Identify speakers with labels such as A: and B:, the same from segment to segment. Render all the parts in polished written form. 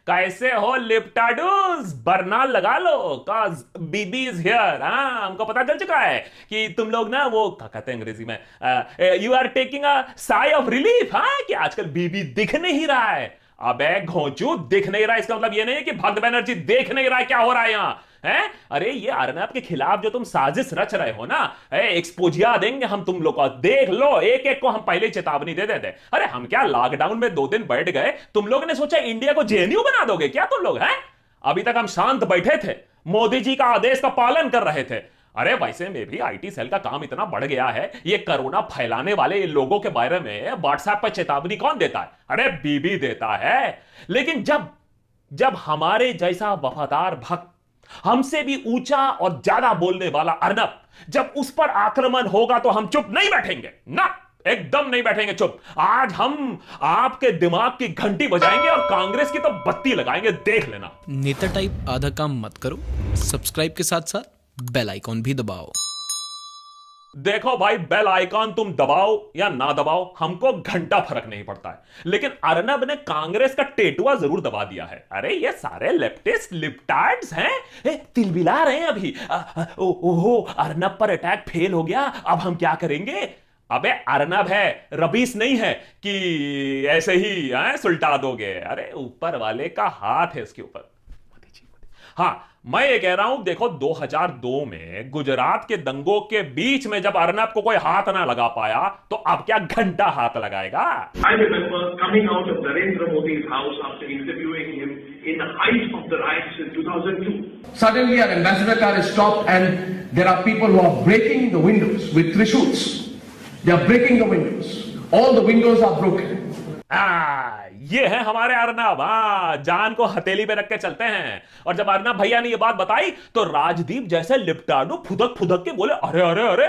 A: कैसे हो लिप्टाडूस? बरनाल लगा लो, कॉज बीबी इज हियर। हाँ, हमको पता चल चुका है कि तुम लोग ना वो क्या कहते हैं अंग्रेजी में, you are taking a sigh of relief. हाँ, कि आजकल बीबी दिख नहीं रहा है। अबे घोंचू, दिख नहीं रहा इसका मतलब ये नहीं है कि भक्त बनर्जी देख नहीं रहा है क्या हो रहा है यहाँ है। अरे ये अर्नब के खिलाफ जो तुम साजिश रच रहे हो ना, एक्सपोजिया देंगे हम तुम लोग को, देख लो। एक एक को हम पहले चेतावनी दे देते। अरे हम क्या लॉकडाउन में 2 दिन बैठ गए, तुम लोग ने सोचा इंडिया को जेएनयू बना दोगे क्या तुम लोग? हैं, अभी तक हम शांत बैठे थे, मोदी जी का आदेश का पालन कर रहे थे। अरे वैसे में भी आईटी सेल का काम इतना बढ़ गया है, ये कोरोना फैलाने वाले ये लोगों के बारे में व्हाट्सएप पर चेतावनी कौन देता है? अरे बीबी देता है। लेकिन जब जब हमारे जैसा वफादार भक्त, हमसे भी ऊंचा और ज्यादा बोलने वाला अर्नब, जब उस पर आक्रमण होगा तो हम चुप नहीं बैठेंगे ना, एकदम नहीं बैठेंगे चुप। आज हम आपके दिमाग की घंटी बजाएंगे और कांग्रेस की तो बत्ती लगाएंगे, देख लेना।
B: नेता टाइप आधा काम मत करो, सब्सक्राइब के साथ साथ बेल आइकॉन भी दबाओ।
A: देखो भाई, बेल आइकॉन तुम दबाओ या ना दबाओ, हमको घंटा फर्क नहीं पड़ता है। लेकिन अर्नब ने कांग्रेस का टेटुआ जरूर दबा दिया है। अरे ये सारे लेफ्टिस्ट लिप्टार्ड्स हैं, तिलबिला रहे हैं अभी। ओहो, अर्नब पर अटैक फेल हो गया, अब हम क्या करेंगे? अबे अर्नब है, रबीस नहीं है कि ऐसे ही सुलटा दोगे। अरे ऊपर वाले का हाथ है उसके ऊपर। हाँ, मैं ये कह रहा हूं, देखो 2002 में गुजरात के दंगों के बीच में जब अर्नब को कोई हाथ ना लगा पाया, तो अब क्या घंटा हाथ लगाएगा?
C: I remember coming out of Narendra Modi's house after interviewing him in the height of the riots in 2002. Suddenly our ambassador car is stopped and there are people who are breaking the windows with trishuls. They are breaking the windows. All the windows are broken.
A: ये है हमारे अर्नब। जान को हथेली पे रख के चलते हैं। और जब अर्नब भैया ने ये बात बताई तो राजदीप जैसे लिप्टाडू फुदक फुदक के बोले, अरे अरे अरे,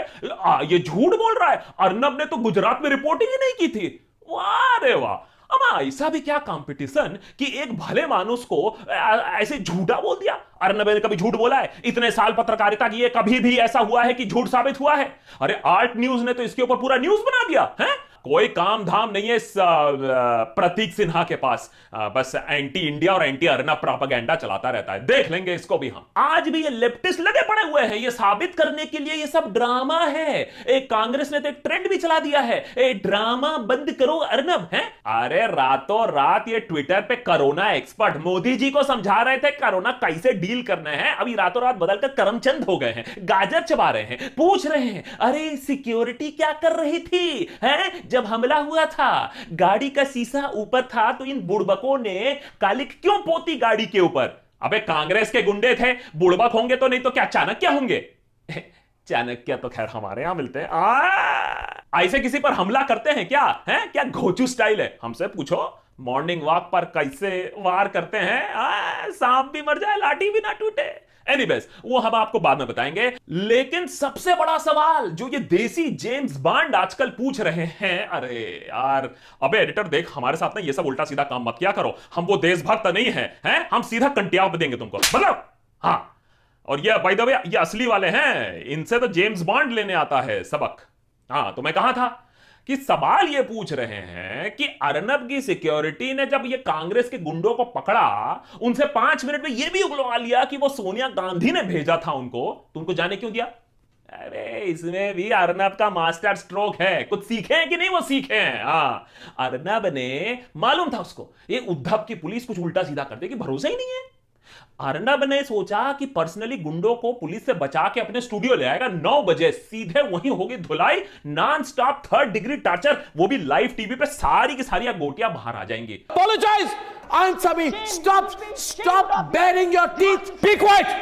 A: ये झूठ बोल रहा है, अर्नब ने तो गुजरात में रिपोर्टिंग ही नहीं की थी। वाह रे वाह। अमा ऐसा भी क्या कंपटीशन कि एक भले मानुस को ऐसे झूठा बोल दिया? अर्नब ने कभी झूठ बोला है? इतने साल पत्रकारिता की कभी भी ऐसा हुआ है कि झूठ साबित हुआ है? अरे आर्ट न्यूज ने तो इसके ऊपर पूरा न्यूज बना दिया है। कोई काम धाम नहीं है इस प्रतीक सिन्हा के पास, बस एंटी इंडिया और एंटी अर्नब प्रोपेगेंडा चलाता रहता है। देख लेंगे इसको भी हम। आज भी ये लेफ्टिस्ट लगे पड़े हुए हैं ये साबित करने के लिए ये सब ड्रामा है। एक कांग्रेस ने तो एक ट्रेंड भी चला दिया है, ड्रामा बंद करो अर्नब है। अरे रातों रात ये ट्विटर पे कोरोना एक्सपर्ट मोदी जी को समझा रहे थे कोरोना कैसे डील करना है, अभी रातों रात बदलकर करमचंद हो गए हैं, गाजर चबा रहे हैं, पूछ रहे हैं अरे सिक्योरिटी क्या कर रही थी है? जब हमला हुआ था गाड़ी का शीशा ऊपर था तो इन बुड़बकों ने कालिक क्यों पोती गाड़ी के ऊपर? अबे कांग्रेस के गुंडे थे, बुड़बक होंगे तो नहीं तो क्या चाणक्य होंगे? चाणक्य तो खैर हमारे यहां मिलते हैं। ऐसे किसी पर हमला करते हैं क्या? है क्या घोचू स्टाइल है? हमसे पूछो मॉर्निंग वॉक पर कैसे वार करते हैं, सांप भी मर जाए लाठी भी ना टूटे। एनीवेज, वो हम आपको बाद में बताएंगे। लेकिन सबसे बड़ा सवाल जो ये देसी जेम्स बॉन्ड आजकल पूछ रहे हैं, अरे यार, अबे एडिटर देख, हमारे साथ ना ये सब उल्टा सीधा काम मत किया करो, हम वो देशभक्त नहीं हैं, हम सीधा कंटियाब देंगे तुमको, मतलब। हाँ, और ये बाय द वे ये असली वाले हैं, इनसे तो जेम्स बॉन्ड लेने आता है सबक। हाँ, तो मैं कहा था कि सवाल ये पूछ रहे हैं कि अर्नब की सिक्योरिटी ने जब ये कांग्रेस के गुंडों को पकड़ा, उनसे 5 मिनट में ये भी उगलवा लिया कि वो सोनिया गांधी ने भेजा था उनको, तो उनको जाने क्यों दिया? अरे इसमें भी अर्नब का मास्टर स्ट्रोक है, कुछ सीखे हैं कि नहीं वो सीखे हैं। हाँ, अर्नब ने मालूम था उसको ये उद्धव की पुलिस कुछ उल्टा सीधा कर देगी, भरोसा ही नहीं है। अर्नब ने सोचा कि पर्सनली गुंडों को पुलिस से बचा के अपने स्टूडियो ले आएगा, 9 बजे सीधे वहीं होगी धुलाई, non stop 3rd degree torture, वो भी लाइव टीवी पे सारी की सारी गोटियां बाहर आ जाएंगी।
D: Apologize! Answer me! Stop baring your teeth! Be quiet!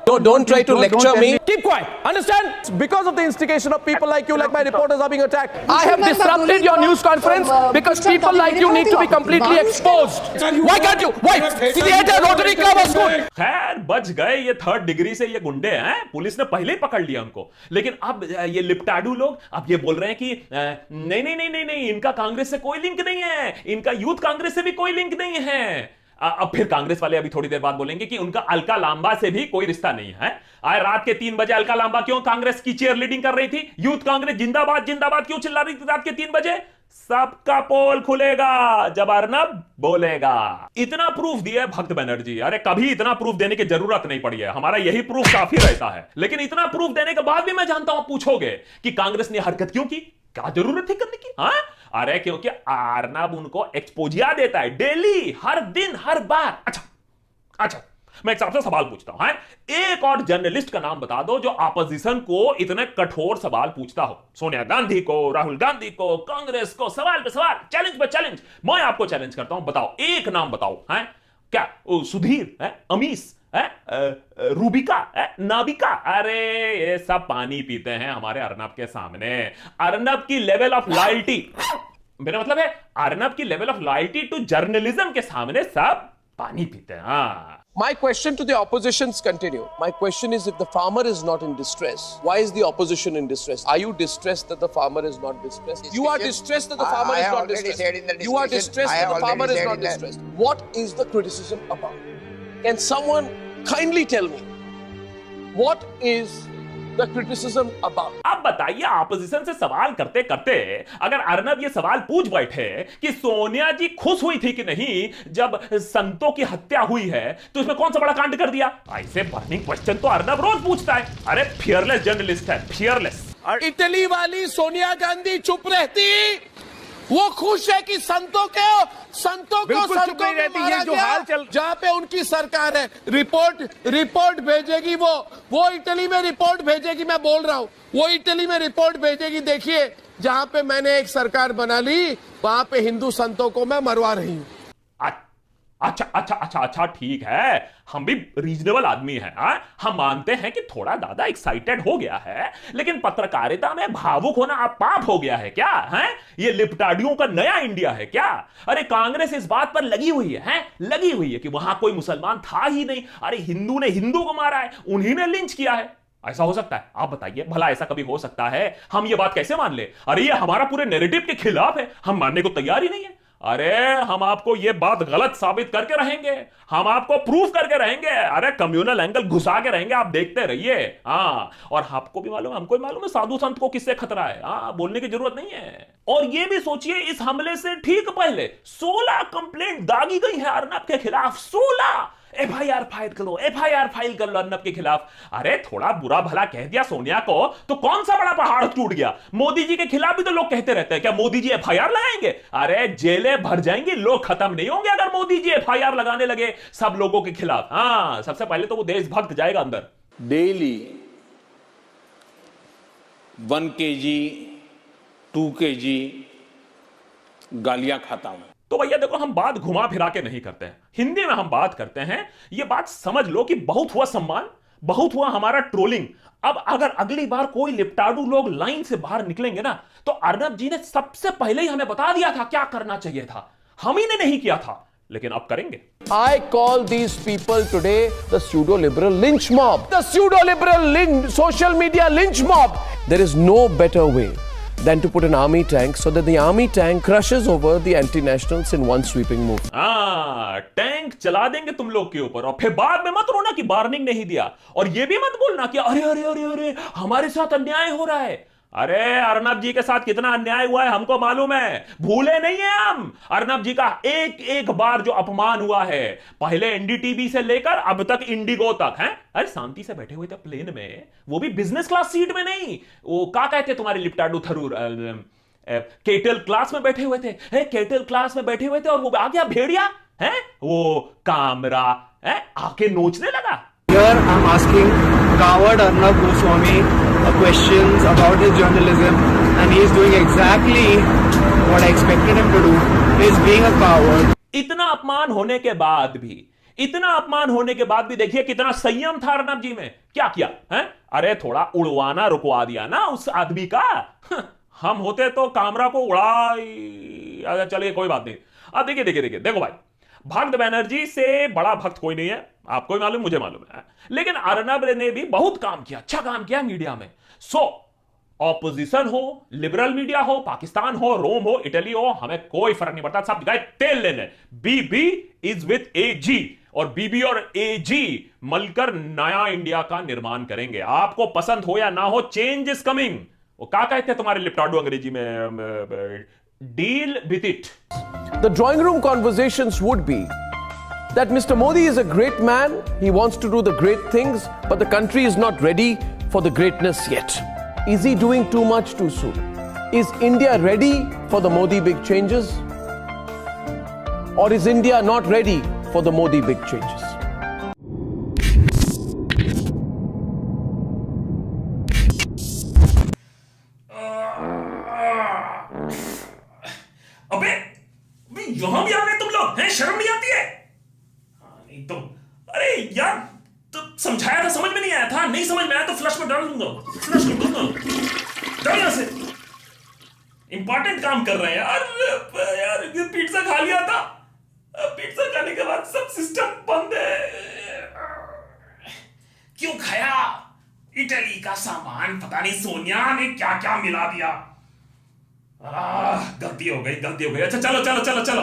E: No, don't try to lecture me.
D: Keep quiet. Understand? It's because of the instigation of people like you, like my reporters are being attacked.
E: I have disrupted your news conference because people like you need to be completely exposed. Why can't you? Why? Theater Rotary Club was good.
A: खैर बच गए ये 3rd degree से ये गुंडे हैं, police ने पहले ही पकड़ लिया उनको। लेकिन अब ये लिप्टाडू लोग अब ये बोल रहे हैं कि नहीं नहीं नहीं नहीं नहीं, इनका कांग्रेस से कोई लिंक नहीं है, इनका यूथ कांग्रेस से भी कोई लिंक नहीं है। अब फिर कांग्रेस वाले अभी थोड़ी देर बाद बोलेंगे कि उनका अलका लांबा से भी कोई रिश्ता नहीं है। आज रात के 3 बजे अलका लांबा क्यों कांग्रेस की चेयर लीडिंग कर रही थी? यूथ कांग्रेस जिंदाबाद जिंदाबाद क्यों चिल्ला रही थी रात के 3 बजे? सबका पोल खुलेगा जब अर्नब बोलेगा। इतना प्रूफ दिया है भक्त बनर्जी, अरे कभी इतना प्रूफ देने की जरूरत नहीं पड़ी है, हमारा यही प्रूफ काफी रहता है। लेकिन इतना प्रूफ देने के बाद भी मैं जानता हूं पूछोगे कि कांग्रेस ने हरकत क्यों की, क्या जरूरत थी करने की? हाँ, अरे क्योंकि अर्नब उनको एक्सपोजिया देता है डेली, हर दिन, हर बार। अच्छा, मैं एक आपसे सवाल पूछता हूं, एक और जर्नलिस्ट का नाम बता दो जो अपोजिशन को इतने कठोर सवाल पूछता हो। सोनिया गांधी को, राहुल गांधी को, कांग्रेस को, सवाल पे सवाल, चैलेंज पे चैलेंज। मैं आपको चैलेंज करता हूं, बताओ एक नाम बताओ। क्या सुधीर, अमीश, रूबिका, नाबिका, अरे ये सब पानी पीते हैं हमारे अर्नब के सामने। अर्नब की लेवल ऑफ लॉयल्टी, मेरा मतलब है अर्नब की level of loyalty to journalism के सामने सब पानी पीते हैं।
E: My question to the oppositions continue. My question is, if the farmer is not in distress, why is the opposition in distress? Are you distressed that the farmer is not distressed? You are distressed that the farmer is not distressed. You are distressed that the farmer is not distressed. What is the criticism about? Can someone kindly tell me what is the criticism about?
A: अब बताइए, opposition से सवाल करते करते अगर अर्नब ये सवाल पूछ बैठे कि सोनिया जी खुश हुई थी कि नहीं जब संतों की हत्या हुई है, तो इसमें कौन सा बड़ा कांड कर दिया? ऐसे बर्निंग क्वेश्चन तो अर्नब रोज पूछता है। अरे फियरलेस जर्नलिस्ट है, फियरलेस।
D: इटली वाली सोनिया गांधी चुप रहती, वो खुश है कि संतों को संतों में मारा गया, जहां पे उनकी सरकार है। रिपोर्ट भेजेगी वो इटली में रिपोर्ट भेजेगी, मैं बोल रहा हूं, वो इटली में रिपोर्ट भेजेगी। देखिए, जहां पे मैंने एक सरकार बना ली, वहां पे हिंदू संतों को मैं मरवा रही हूं।
A: अच्छा, ठीक है, हम भी रीजनेबल आदमी हैं। हम मानते हैं कि थोड़ा ज्यादा एक्साइटेड हो गया है, लेकिन पत्रकारिता में भावुक होना अब पाप हो गया है क्या? ये लिपटाडियों का नया इंडिया है क्या? अरे कांग्रेस इस बात पर लगी हुई है, लगी हुई है कि वहां कोई मुसलमान था ही नहीं। अरे हिंदू ने हिंदू को मारा है, उन्हीं ने लिंच किया है। ऐसा हो सकता है? आप बताइए भला, ऐसा कभी हो सकता है? हम ये बात कैसे मान ले? अरे ये हमारा पूरे नैरेटिव के खिलाफ है, हम मानने को तैयार ही नहीं है। अरे हम आपको ये बात गलत साबित करके रहेंगे, हम आपको प्रूफ करके रहेंगे। अरे कम्युनल एंगल घुसा के रहेंगे, आप देखते रहिए। और आपको भी मालूम है, हमको भी मालूम है साधु संत को किससे खतरा है। बोलने की जरूरत नहीं है। और ये भी सोचिए, इस हमले से ठीक पहले 16 कंप्लेंट दागी गई है अर्नब के खिलाफ। 16 एफआईआर फाइल कर लो अर्नब के खिलाफ। अरे थोड़ा बुरा भला कह दिया सोनिया को तो कौन सा बड़ा पहाड़ टूट गया? मोदी जी के खिलाफ भी तो लोग कहते रहते हैं, क्या मोदी जी एफआईआर लगाएंगे? अरे जेलें भर जाएंगी, लोग खत्म नहीं होंगे अगर मोदी जी एफआईआर लगाने लगे सब लोगों के खिलाफ। सबसे पहले तो वो देशभक्त जाएगा अंदर।
F: डेली 1 kg 2 kg गालियां खाता हूं।
A: तो भैया देखो, हम बात घुमा फिरा के नहीं करते हैं, हिंदी में हम बात करते हैं। ये बात समझ लो कि बहुत हुआ सम्मान, बहुत हुआ हमारा ट्रोलिंग। अब अगर अगली बार कोई लिपटाडू लोग लाइन से बाहर निकलेंगे ना, तो अर्नब जी ने सबसे पहले ही हमें बता दिया था क्या करना चाहिए था, हम ही ने नहीं किया था, लेकिन अब करेंगे।
D: I call these people today the pseudo-liberal lynch mob. The pseudo-liberal social media lynch mob. There is no better way than to put an army tank so that the army tank crushes over the anti-nationals in one sweeping move.
A: Tank चला देंगे तुम लोग के ऊपर और फिर बाद में मत रोना कि वार्निंग नहीं दिया, और ये भी मत बोलना कि अरे अरे अरे अरे हमारे साथ अन्याय हो रहा है। अरे अर्नब जी के साथ कितना अन्याय हुआ है हमको मालूम है, भूले नहीं है हम। अर्नब जी का एक एक बार जो अपमान हुआ है, पहले एनडीटीवी से लेकर अब तक इंडिगो तक है। अरे शांति से बैठे हुए थे प्लेन में, वो भी बिजनेस क्लास सीट में नहीं, वो क्या कहते तुम्हारे लिपटाडू थरूर केटल क्लास में बैठे हुए थे। केटल क्लास में बैठे हुए थे और वो आ गया भेड़िया है, वो कामरा आके नोचने लगा।
G: Here I'm asking coward Arnab Goswami questions about his journalism, and he is doing exactly what I expected him to do. He is being a coward.
A: इतना अपमान होने के बाद भी देखिए कितना संयम था अर्नब जी में। क्या किया है? अरे थोड़ा उड़वाना रुकवा दिया ना उस आदमी का। हम होते तो कामरा को उड़ा। चलिए कोई बात नहीं। अब देखिए देखो भाई, भक्त बनर्जी से बड़ा भक्त कोई नहीं है, आपको भी मालूम, मुझे मालूम है। लेकिन अर्नब ने भी बहुत काम किया, अच्छा काम किया मीडिया में। ऑपोजिशन हो, लिबरल मीडिया हो, पाकिस्तान हो, रोम हो, इटली हो, हमें कोई फर्क नहीं पड़ता, सब गए तेल लेने। बीबी इज विद एजी, और बीबी और एजी मलकर नया इंडिया का निर्माण करेंगे। आपको पसंद हो या ना हो, चेंज इज कमिंग। वो क्या कहते हैं तुम्हारे लिपटाडू अंग्रेजी में, deal with it.
E: The drawing room conversations would be that Mr. Modi is a great man, he wants to do the great things, but the country is not ready for the greatness yet. Is he doing too much too soon? Is India ready for the Modi big changes? Or is India not ready for the Modi big changes?
A: अबे यहां भी आ गए तुम लोग हैं, शर्म नहीं आती है? नहीं तो अरे यार, तो समझाया था, समझ में नहीं आया था, नहीं समझ में आया तो फ्लश में डाल दूंगा, फ्लश कर दूंगा, डाल यहां से। इंपॉर्टेंट काम कर रहे हैं यार, ये पिज्जा खा लिया था, पिज्जा खाने के बाद सब सिस्टम बंद है। क्यों खाया? इटली का सामान, पता नहीं सोनिया ने क्या क्या मिला दिया। गलती हो गई, गलती हो गई। अच्छा चलो चलो चलो चलो,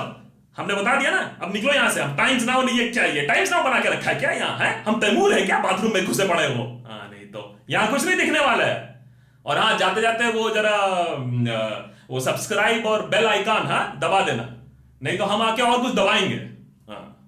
A: हमने बता दिया ना, अब निकलो यहां से। हम टाइम्स नाउ नहीं, ये क्या, ये टाइम्स नाउ बना के रखा है क्या यहाँ है? हम तैमूर है क्या बाथरूम में घुसे पड़े हो? नहीं तो यहाँ कुछ नहीं दिखने वाला है। और हाँ, जाते जाते वो जरा वो सब्सक्राइब और बेल आइकन दबा देना, नहीं तो हम आके और कुछ दबाएंगे। हाँ।